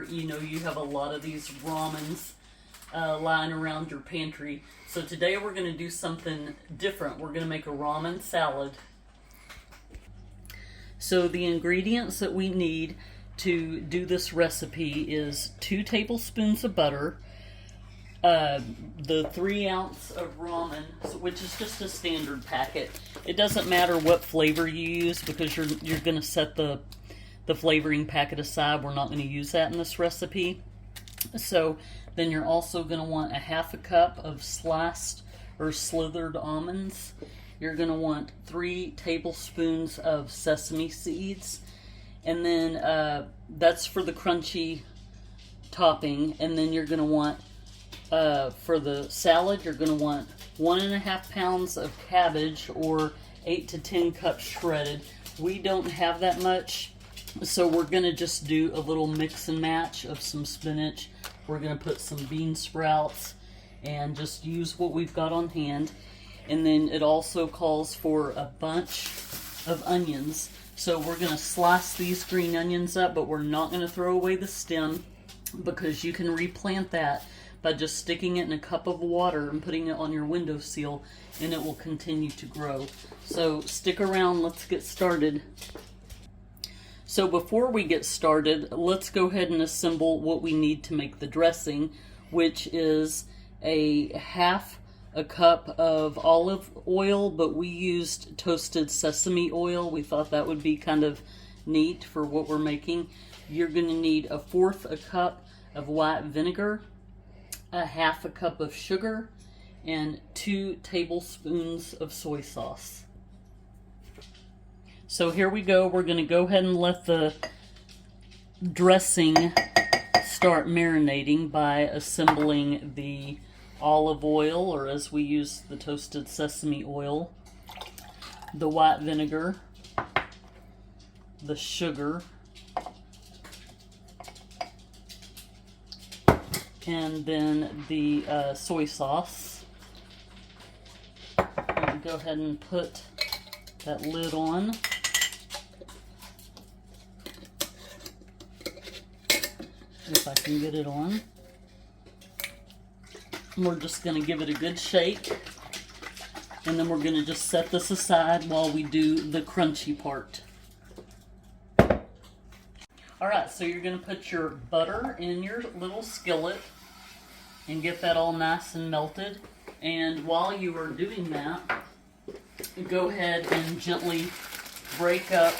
you know you have a lot of these ramens lying around your pantry. So today we're going to do something different. We're going to make a ramen salad. So the ingredients that we need to do this recipe is 2 tablespoons of butter, the 3 ounce of ramen, which is just a standard packet. It doesn't matter what flavor you use because you're going to set the flavoring packet aside. We're not going to use that in this recipe. So then you're also going to want a 1/2 cup of sliced or slithered almonds. You're going to want 3 tablespoons of sesame seeds. And then that's for the crunchy topping. And then you're going to want, for the salad, you're going to want 1.5 pounds of cabbage or 8 to 10 cups shredded. We don't have that much, so we're going to just do a little mix and match of some spinach. We're going to put some bean sprouts and just use what we've got on hand. And then it also calls for a bunch of onions. So we're going to slice these green onions up, but we're not going to throw away the stem because you can replant that by just sticking it in a cup of water and putting it on your windowsill, and it will continue to grow. So stick around, let's get started. So before we get started, let's go ahead and assemble what we need to make the dressing, which is a 1/2 cup of olive oil, but we used toasted sesame oil. We thought that would be kind of neat for what we're making. You're going to need 1/4 cup of white vinegar, 1/2 cup of sugar, and 2 tablespoons of soy sauce. So here we go. We're going to go ahead and let the dressing start marinating by assembling the olive oil, or as we use the toasted sesame oil, the white vinegar, the sugar, and then the soy sauce. And go ahead and put that lid on. If I can get it on. We're just going to give it a good shake, and then we're going to just set this aside while we do the crunchy part. Alright, so you're going to put your butter in your little skillet and get that all nice and melted. And while you are doing that, go ahead and gently break up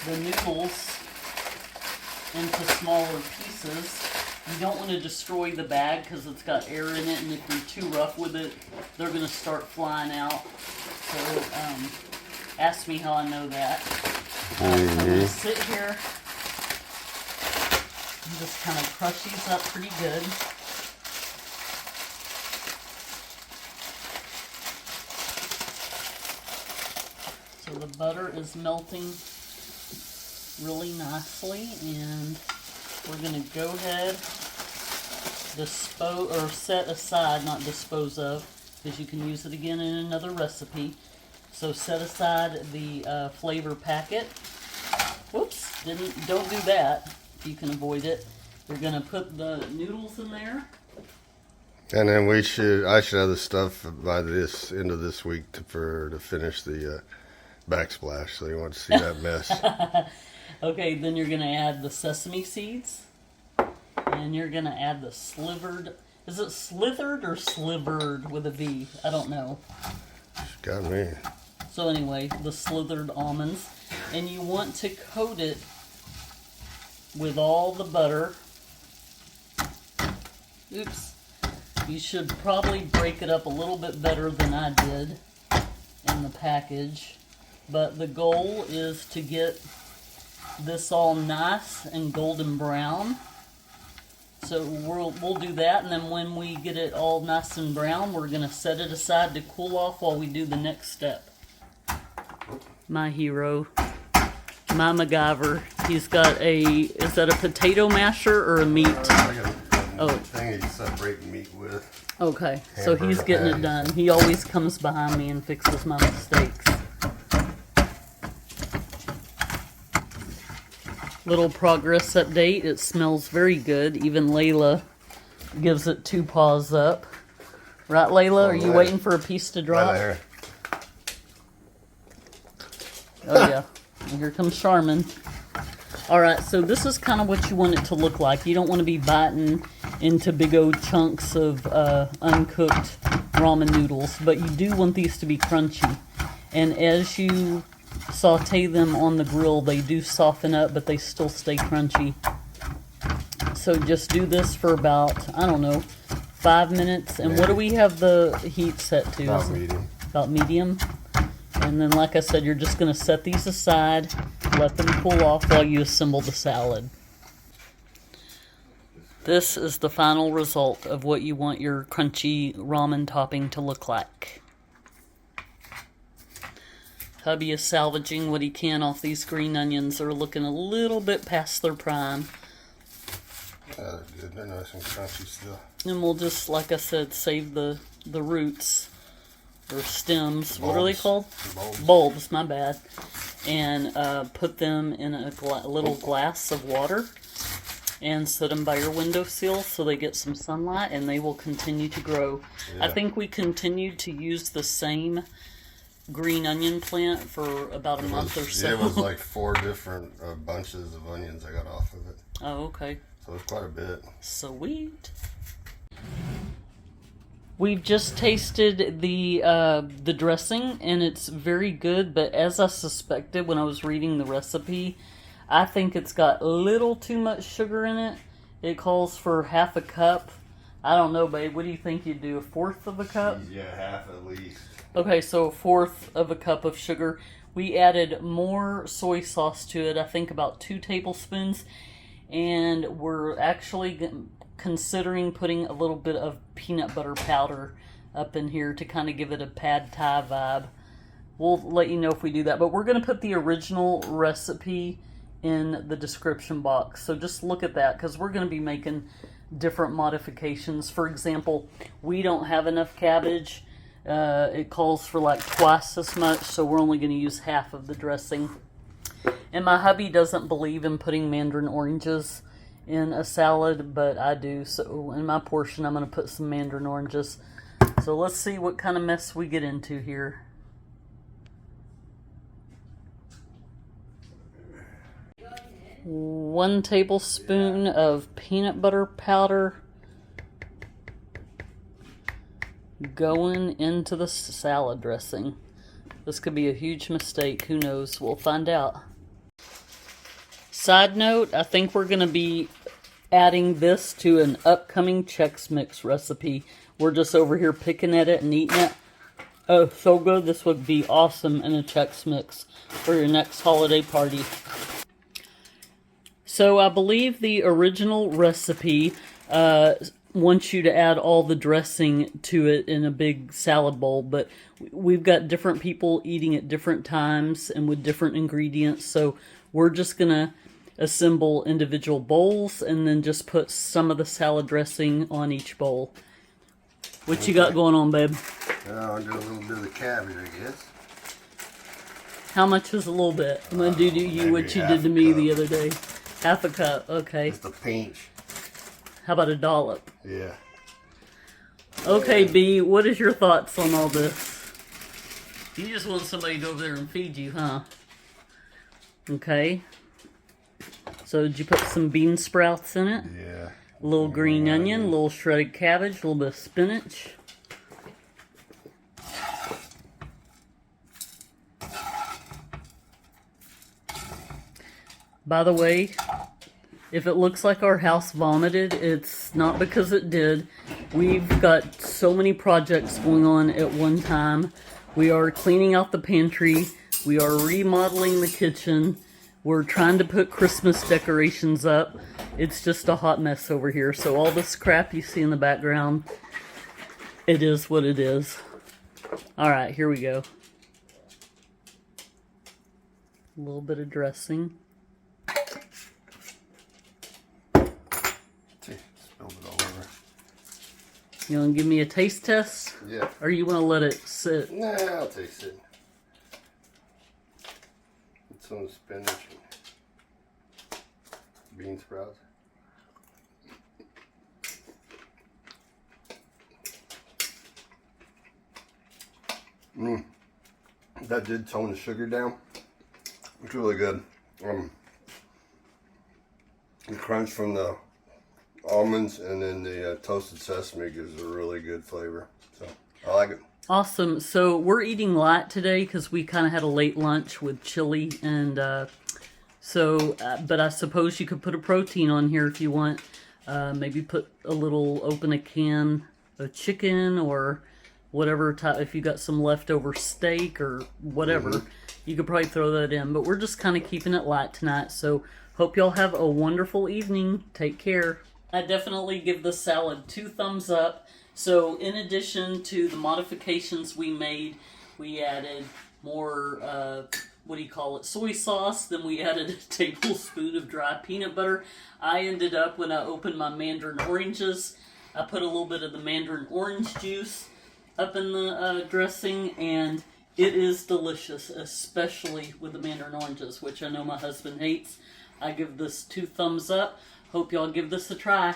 the noodles into smaller pieces. You don't want to destroy the bag because it's got air in it, and if you're too rough with it, they're going to start flying out. So, ask me how I know that. I'm going to sit here and just kind of crush these up pretty good. So the butter is melting really nicely, and we're going to go ahead, set aside, not dispose of, because you can use it again in another recipe. So set aside the flavor packet. Whoops, don't do that if you can avoid it. We're going to put the noodles in there. And then I should have the stuff by this end of this week to finish the backsplash. So you want to see that mess. Okay, then you're going to add the sesame seeds. And you're going to add the slivered... Is it slithered or slivered with a V? I don't know. Got me. So anyway, the slithered almonds. And you want to coat it with all the butter. Oops. You should probably break it up a little bit better than I did in the package. But the goal is to get this all nice and golden brown. So we'll do that, and then when we get it all nice and brown, we're going to set it aside to cool off while we do the next step. My hero, my MacGyver, he's got is that a potato masher or a meat? Thing he's separating meat with. Okay, so he's getting it done. He always comes behind me and fixes my mistakes. Little progress update. It smells very good. Even Layla gives it 2 paws up. Right, Layla? Are you waiting for a piece to drop? Right there. Oh, yeah. And here comes Charmin. Alright, so this is kind of what you want it to look like. You don't want to be biting into big old chunks of uncooked ramen noodles, but you do want these to be crunchy. And as you saute them on the grill, they do soften up, but they still stay crunchy. So just do this for about, I don't know, 5 minutes. And what do we have the heat set to? About medium. About medium. And then, like I said, you're just going to set these aside, let them cool off while you assemble the salad. This is the final result of what you want your crunchy ramen topping to look like. Hubby is salvaging what he can off these green onions. They're looking a little bit past their prime. They're good. They're nice and crunchy still. And we'll just, like I said, save the roots. Or stems. Bulbs. What are they called? Bulbs, my bad. And put them in a little glass of water. And set them by your windowsill so they get some sunlight. And they will continue to grow. Yeah. I think we continued to use the same green onion plant for about a month or so. Yeah, it was like 4 different bunches of onions I got off of it. Oh, okay. So it's quite a bit. Sweet. We've just tasted the dressing, and it's very good, but as I suspected when I was reading the recipe, I think it's got a little too much sugar in it. It calls for half a cup. I don't know, babe. What do you think you'd do? 1/4 of a cup? Yeah, half at least. Okay, so 1/4 of a cup of sugar. We added more soy sauce to it, I think about 2 tablespoons, and we're actually considering putting a little bit of peanut butter powder up in here to kind of give it a pad thai vibe. We'll let you know if we do that, but we're going to put the original recipe in the description box, so just look at that because we're going to be making different modifications. For example, we don't have enough cabbage. It calls for like twice as much, so we're only going to use half of the dressing. And my hubby doesn't believe in putting mandarin oranges in a salad, but I do. So in my portion, I'm going to put some mandarin oranges. So let's see what kind of mess we get into here. One tablespoon of peanut butter powder going into the salad dressing. This could be a huge mistake. Who knows? We'll find out. Side note, I think we're going to be adding this to an upcoming Chex Mix recipe. We're just over here picking at it and eating it. Oh, so good. This would be awesome in a Chex Mix for your next holiday party. So I believe the original recipe wants you to add all the dressing to it in a big salad bowl, but we've got different people eating at different times and with different ingredients, so we're just going to assemble individual bowls and then just put some of the salad dressing on each bowl. What you got going on, babe? I'll do a little bit of the cabbage, I guess. How much is a little bit? I'm going to do to you what you did to me the other day. Half a cup, okay. Just a pinch. How about a dollop? Yeah. Okay, B, what is your thoughts on all this? You just want somebody to go over there and feed you, huh? Okay. So did you put some bean sprouts in it? Yeah. A little green onion, a little shredded cabbage, a little bit of spinach. By the way, if it looks like our house vomited, it's not because it did. We've got so many projects going on at one time. We are cleaning out the pantry. We are remodeling the kitchen. We're trying to put Christmas decorations up. It's just a hot mess over here. So all this crap you see in the background, it is what it is. All right, here we go. A little bit of dressing. Spilled it all over. You want to give me a taste test? Yeah. Or you want to let it sit? Nah, I'll taste it. It's some spinach. bean sprouts. That did tone the sugar down. It's really good. The crunch from the almonds and then the toasted sesame gives a really good flavor. So I like it. Awesome. So we're eating light today because we kind of had a late lunch with chili, and but I suppose you could put a protein on here if you want. Maybe open a can of chicken or whatever type. If you got some leftover steak or whatever, you could probably throw that in. But we're just kind of keeping it light tonight. So hope y'all have a wonderful evening. Take care. I definitely give the salad 2 thumbs up. So in addition to the modifications we made, we added more, soy sauce. Then we added a tablespoon of dry peanut butter. I ended up, when I opened my mandarin oranges, I put a little bit of the mandarin orange juice up in the dressing, and it is delicious, especially with the mandarin oranges, which I know my husband hates. I give this 2 thumbs up. Hope y'all give this a try.